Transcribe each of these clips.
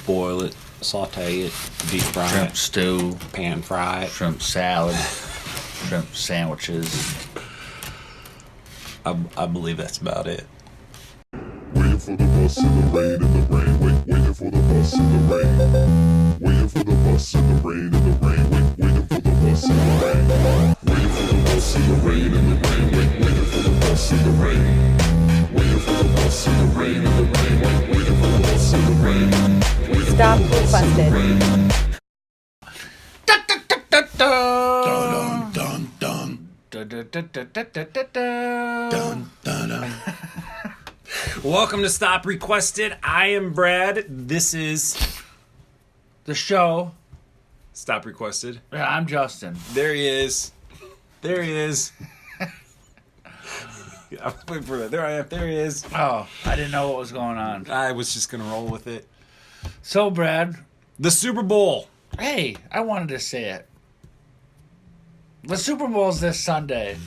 boil it, saute it, deep fry Shrimp it, stew, pan fry it. shrimp salad, shrimp sandwiches. I believe that's about it. Waiting for the bus in the rain, in the rain. Waiting for the bus in the rain. Waiting for the bus in the rain, in the rain. Waiting for the bus in the rain. Waiting for the bus in the rain, in the rain. Waiting for the bus in the rain. Waiting for the bus in the rain, in the rain. Waiting for the bus in the rain. Stop requested. Dun dun dun dun dun dun. Welcome to Stop Requested. I am Brad. This is The show. Stop Requested. Yeah, I'm Justin. There he is. There he is. I'm waiting for it. There I am. There he is. Oh, I didn't know what was going on. I was just going to roll with it. So, Brad, The Super Bowl. hey, I wanted to say it. The Super Bowl's this Sunday.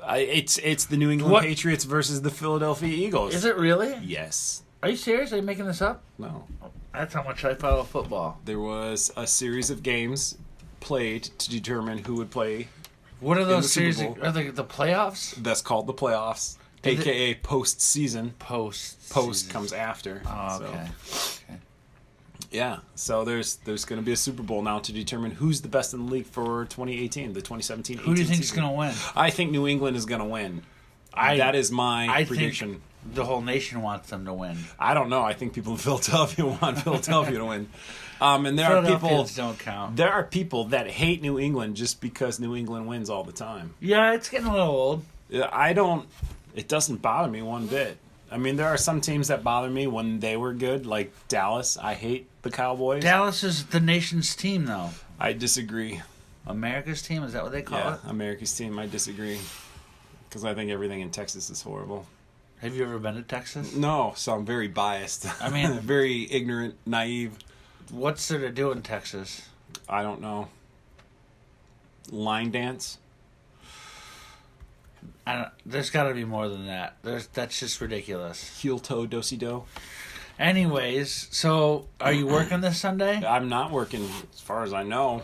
It's the New England What? Patriots versus the Philadelphia Eagles. Is it really? Yes. Are you serious? Are you making this up? No. That's how much I follow football. There was a series of games played to determine who would play. What are the those Super series? Bowl. Are they the playoffs? That's called the playoffs, Is it- a.k.a. postseason. Post Post comes after. Oh, So, okay. Okay. yeah, so there's going to be a Super Bowl now to determine who's the best in the league for 2018, the 2017-18 Who do you think's season. going to win? I think New England is going to win. That is my I prediction. think the whole nation wants them to win. I don't know. I think people in Philadelphia want Philadelphia to win. And there are people. Philadelphians don't count. There are people that hate New England just because New England wins all the time. Yeah, it's getting a little old. I don't. It doesn't bother me one bit. I mean, there are some teams that bother me when they were good, like Dallas. I hate the Cowboys. Dallas is the nation's team, though. I disagree. America's team, is that what they call Yeah, it? America's team. I disagree because I think everything in Texas is horrible. Have you ever been to Texas? No, so I'm very biased. I mean- very ignorant, naive. What's there to do in Texas? I don't know. Line dance. There's got to be more than that. That's just ridiculous. Heel toe do-si do. Anyways, so are you working this Sunday? I'm not working, as far as I know.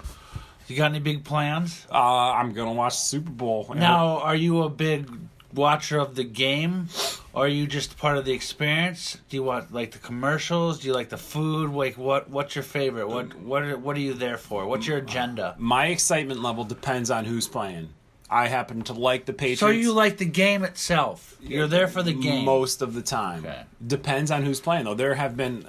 You got any big plans? I'm gonna watch the Super Bowl. Now, are you a big watcher of the game, or are you just part of the experience? Do you want like the commercials? Do you like the food? Like what's your favorite? What are you there for? What's your agenda? My excitement level depends on who's playing. I happen to like the Patriots. So you like the game itself? You're there for the game most of the time. Okay. Depends on who's playing, though. There have been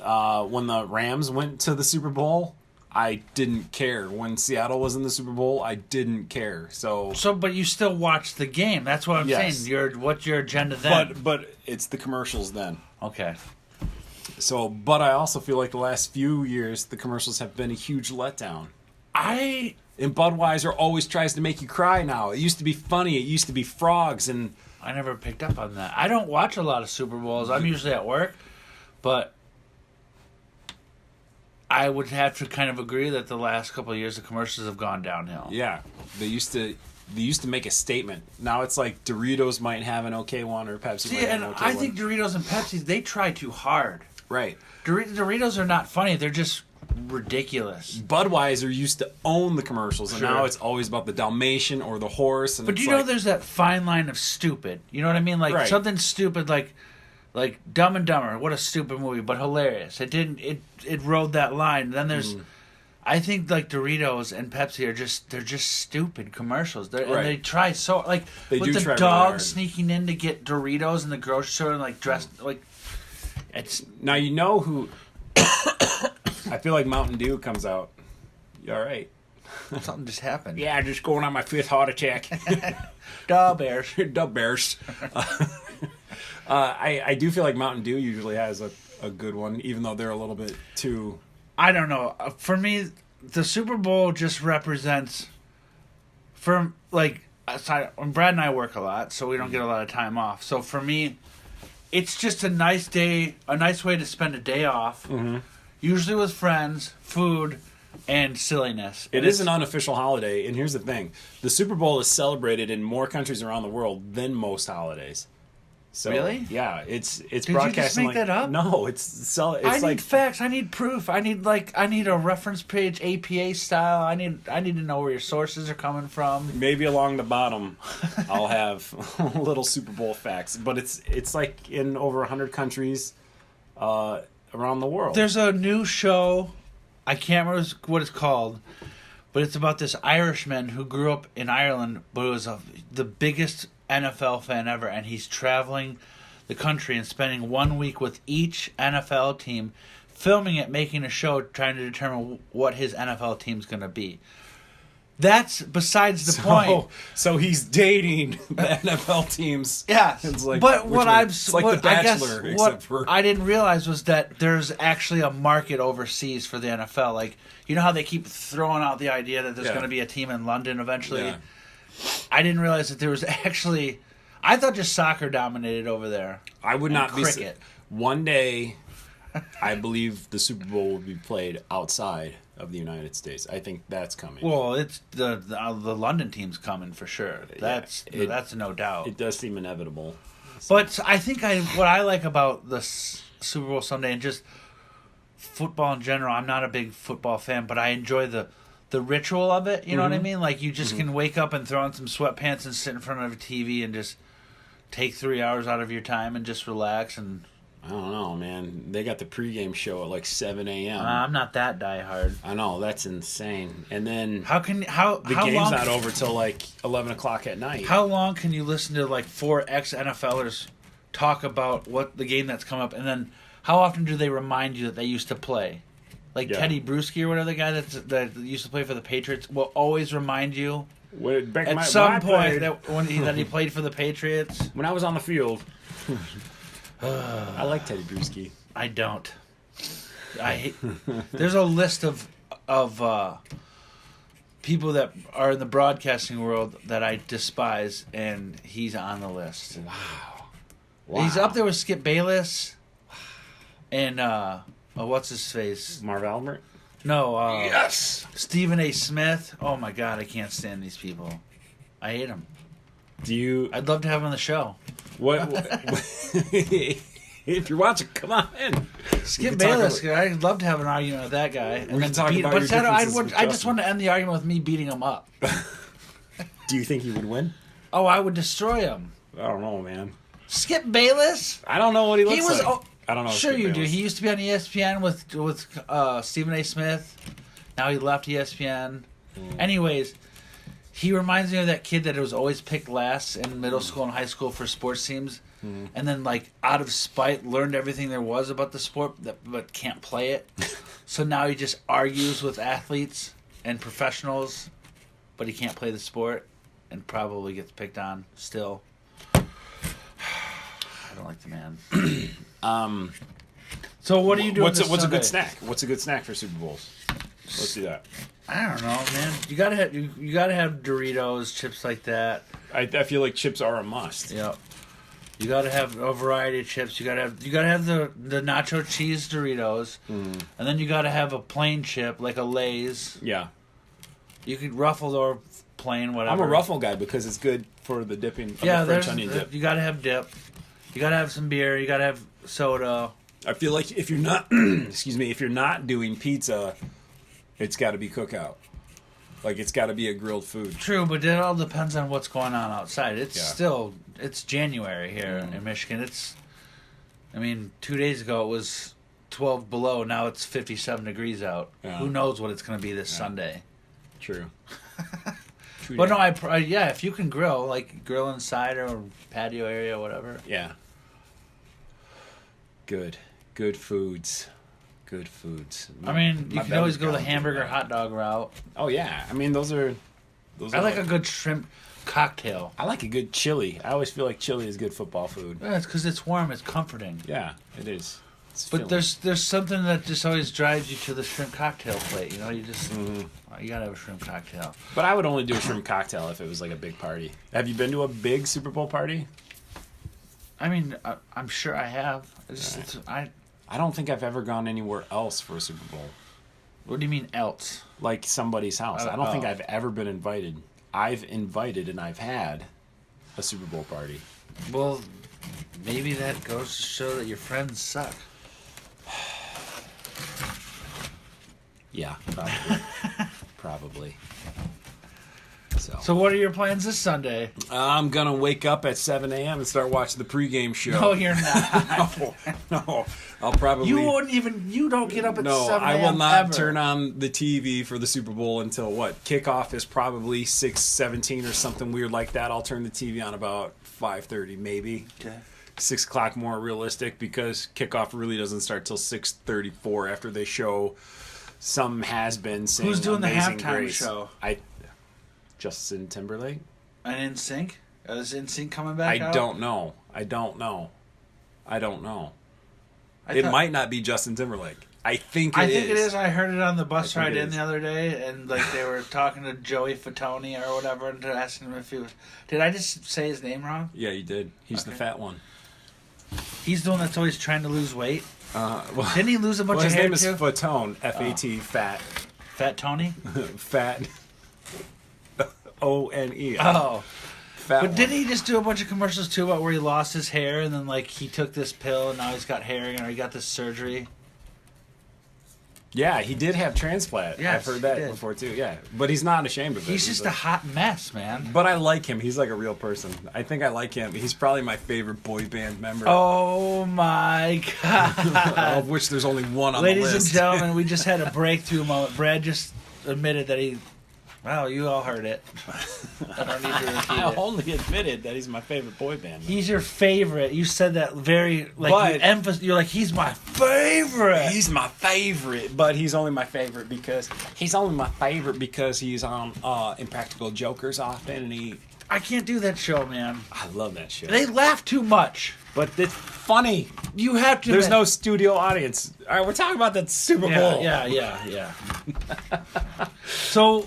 when the Rams went to the Super Bowl, I didn't care. When Seattle was in the Super Bowl, I didn't care. So but you still watch the game. That's what I'm Yes. saying. What's your agenda then? but it's the commercials then. Okay. So, but I also feel like the last few years the commercials have been a huge letdown. And Budweiser always tries to make you cry now. It used to be funny. It used to be frogs and I never picked up on that. I don't watch a lot of Super Bowls. I'm usually at work, but I would have to kind of agree that the last couple of years the commercials have gone downhill. yeah, they used to make a statement. Now it's like Doritos might have an okay one or Pepsi See, might have and an okay I one. think Doritos and Pepsi, they try too hard. Right. Doritos are not funny. They're just ridiculous. Budweiser used to own the commercials, and Sure. now it's always about the Dalmatian or the horse. And But it's you know, like, there's that fine line of stupid. You know what I mean? Like Right. something stupid, like Dumb and Dumber. What a stupid movie, but hilarious. It didn't. It rode that line. Then there's, I think like Doritos and Pepsi are they're just stupid commercials. Right. And they try so like They with do the try really dog hard. sneaking in to get Doritos in the grocery store and like dressed like it's now you know who. I feel like Mountain Dew comes out. You all right? something just happened. Yeah, just going on my fifth heart attack. Duh, Bears. The Bears. I do feel like Mountain Dew usually has a good one, even though they're a little bit too. I don't know. For me, the Super Bowl just represents, for like, aside, when Brad and I work a lot, so we don't get a lot of time off. So for me, it's just a nice day, a nice way to spend a day off. Mm-hmm. Usually with friends, food, and silliness. It is an unofficial holiday, and here's the thing: the Super Bowl is celebrated in more countries around the world than most holidays. So, Really? Yeah, it's you just broadcasting. make that up? No, it's I like need facts. I need proof. I need a reference page, APA style. I need to know where your sources are coming from. maybe along the bottom, I'll have little Super Bowl facts. But it's like in over 100 countries around the world. There's a new show. I can't remember what it's called, but it's about this Irishman who grew up in Ireland, but was the biggest NFL fan ever, and he's traveling the country and spending 1 week with each NFL team, filming it, making a show, trying to determine what his NFL team's going to be. That's besides the point. So he's dating the NFL teams. Yeah, It's like, but which what one? I'm It's like what, The I guess Bachelor, what except for I didn't realize was that there's actually a market overseas for the NFL. Like, you know how they keep throwing out the idea that there's Yeah. going to be a team in London eventually. Yeah. I didn't realize that there was actually. I thought just soccer dominated over there. I would And not be cricket. one day. I believe the Super Bowl will be played outside of the United States. I think that's coming. Well, it's the London team's coming for sure. That's no doubt. It does seem inevitable. But I think what I like about the Super Bowl Sunday and just football in general, I'm not a big football fan, but I enjoy the ritual of it. You know what I mean? Like, you just can wake up and throw on some sweatpants and sit in front of a TV and just take 3 hours out of your time and just relax. And I don't know, man. They got the pregame show at like 7 a.m. I'm not that diehard. I know, that's insane. And then How the how game's long, not over till like 11 o'clock at night. How long can you listen to like 4 ex-NFLers talk about what the game that's come up, and then how often do they remind you that they used to play? Like Yeah. Teddy Bruschi or whatever, the guy that used to play for the Patriots, will always remind you Back at when some I point played- that he played for the Patriots. when I was on the field. I like Teddy Bruschi. I don't. I hate. There's a list of people that are in the broadcasting world that I despise, and he's on the list. Wow. He's up there with Skip Bayless and what's his face? Marv Albert? No, Yes! Stephen A. Smith. Oh my God, I can't stand these people. I hate them. Do you... I'd love to have him on the show. What if you're watching, come on in. Skip can talk Bayless. I'd love to have an argument with that guy. We can talk about your but differences with I just Justin. want to end the argument with me beating him up. Do you think he would win? Oh, I would destroy him. I don't know, man. Skip Bayless? I don't know what he looks He was. like. Oh, I don't know. sure Skip you do. Bayless. He used to be on ESPN with Stephen A. Smith. Now he left ESPN. Anyways, he reminds me of that kid that was always picked last in middle school and high school for sports teams, and then like out of spite learned everything there was about the sport, but can't play it. So now he just argues with athletes and professionals, but he can't play the sport, and probably gets picked on still. I don't like the man. So what are you doing? What's this a Sunday? good snack? What's a good snack for Super Bowls? Let's do that. I don't know, man. You gotta have Doritos, chips like that. I feel like chips are a must. Yep. You gotta have a variety of chips. You gotta have the nacho cheese Doritos, and then you gotta have a plain chip like a Lay's. Yeah. You could ruffle or plain, whatever. I'm a ruffle guy because it's good for the dipping of Yeah, the French there's onion dip. you gotta have dip. You gotta have some beer. You gotta have soda. I feel like if you're not, excuse me, if you're not doing pizza, it's got to be cookout. Like, it's got to be a grilled food. True, but it all depends on what's going on outside. It's Yeah. it's January here in Michigan. I mean, 2 days ago it was 12 below. Now it's 57 degrees out. Yeah. Who knows what it's going to be this Sunday? True. But no, if you can grill, like grill inside or patio area, whatever. Yeah. Good foods. Good foods. I mean, you My can always belly's go the gone hamburger through hot dog route. that. Oh yeah, I mean those are. I like a good shrimp cocktail. I like a good chili. I always feel like chili is good football food. Yeah, it's because it's warm. It's comforting. Yeah, it is. It's But filling. there's something that just always drives you to the shrimp cocktail plate. You know, you just you gotta have a shrimp cocktail. But I would only do a shrimp cocktail if it was like a big party. Have you been to a big Super Bowl party? I mean, I'm sure I have. I don't think I've ever gone anywhere else for a Super Bowl. What do you mean else? Like somebody's house. I don't think oh. I've ever been invited. I've invited and I've had a Super Bowl party. Well, Maybe that goes to show that your friends suck. Yeah, probably. So what are your plans this Sunday? I'm gonna wake up at 7 a.m. and start watching the pregame show. No, you're not. no, I'll probably. You don't get up at 7 a.m. I will not ever. turn on the TV for the Super Bowl until what? Kickoff is probably 6:17 or something weird like that. I'll turn the TV on about 5:30 maybe. Okay. 6 o'clock more realistic because kickoff really doesn't start till 6:34 after they show some has-been sing Who's doing Amazing the halftime Grace. show? Justin Timberlake? And NSYNC? Is NSYNC coming back out? I don't know. It thought- might not be Justin Timberlake. I think I it think it is. is. I heard it on the bus I think ride it in is. the other day, and like they were talking to Joey Fatone or whatever, and asking him if he was. Did I just say his name wrong? Yeah, you did. He's the Okay. fat one. He's the one that's always trying to lose weight. Well, Didn't he lose a bunch his of hair name is too? Fatone. F-A-T. Fat. Fat Tony. Fat. O-N-E. Oh, Fat but one. didn't he just do a bunch of commercials too about where he lost his hair and then like he took this pill and now he's got hair again or he got this surgery? Yeah, he did have transplant. Yes, I've heard he that did. before too. Yeah, but he's not ashamed of it. He's just a hot mess, man. But I like him. He's like a real person. I think I like him. He's probably my favorite boy band member. Oh my god! Of which there's only one on Ladies the list. and gentlemen, we just had a breakthrough moment. Brad just admitted that he. Well, you all heard it. I don't need to repeat I it. only admitted that he's my favorite boy band member. He's your favorite. You said that very like But- you're like he's my favorite. He's my favorite, but he's only my favorite because he's on Impractical Jokers often, and I can't do that show, man. I love that shit. They laugh too much. But it's funny. You have to. There's no studio audience. All right, we're talking about that Super Bowl. Yeah. So,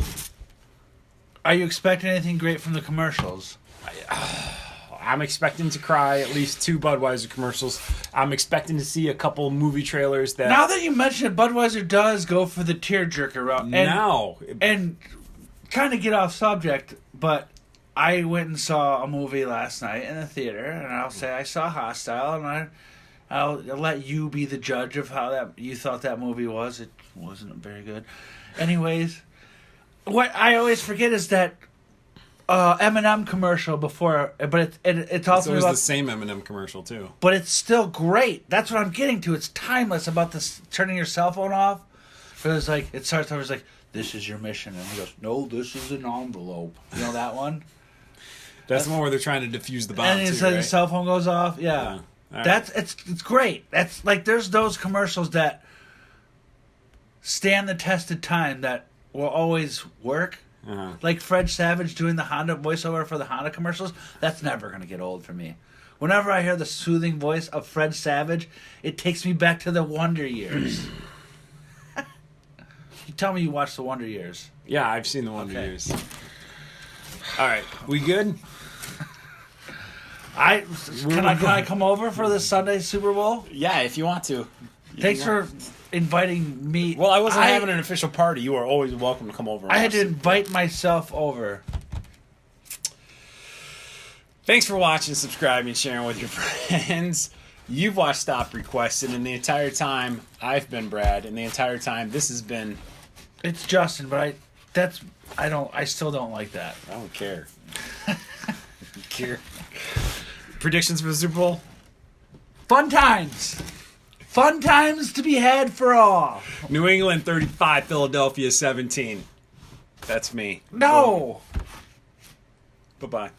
are you expecting anything great from the commercials? I'm expecting to cry at least 2 Budweiser commercials. I'm expecting to see a couple movie trailers that Now that you mention it, Budweiser does go for the tearjerker route. And kind of get off subject, but I went and saw a movie last night in the theater, and I'll say I saw Hostile, and I'll let you be the judge of how that you thought that movie was. It wasn't very good. Anyways, what I always forget is that M&M commercial before, but it's it's also always about, the same Eminem commercial too. but it's still great. That's what I'm getting to. It's timeless about this turning your cell phone off. But it's like it starts over. It's like, this is your mission, and he goes, no, this is an envelope. You know that one? That's the one where they're trying to defuse the bomb And too, it's like right? the cell phone goes off. Yeah, All right. that's it's great. That's like there's those commercials that stand the test of time that will always work. Uh-huh. Like Fred Savage doing the Honda voiceover for the Honda commercials. That's never gonna get old for me. Whenever I hear the soothing voice of Fred Savage, it takes me back to the Wonder Years. You tell me you watched the Wonder Years. Yeah, I've seen the Wonder Okay. Years. All right, we good? Can I come over for the Sunday Super Bowl? Yeah, if you want to. Thanks for inviting me. Well, I wasn't having an official party. You are always welcome to come over. and I had watch to it. invite myself over. Thanks for watching, subscribing, sharing with your friends. You've watched Stop Requested, and the entire time I've been Brad, and the entire time this has been. It's Justin, but I still don't like that. I don't care. Care. Predictions for the Super Bowl? Fun times. Fun times to be had for all. New England 35, Philadelphia 17. That's me. No. Bye bye.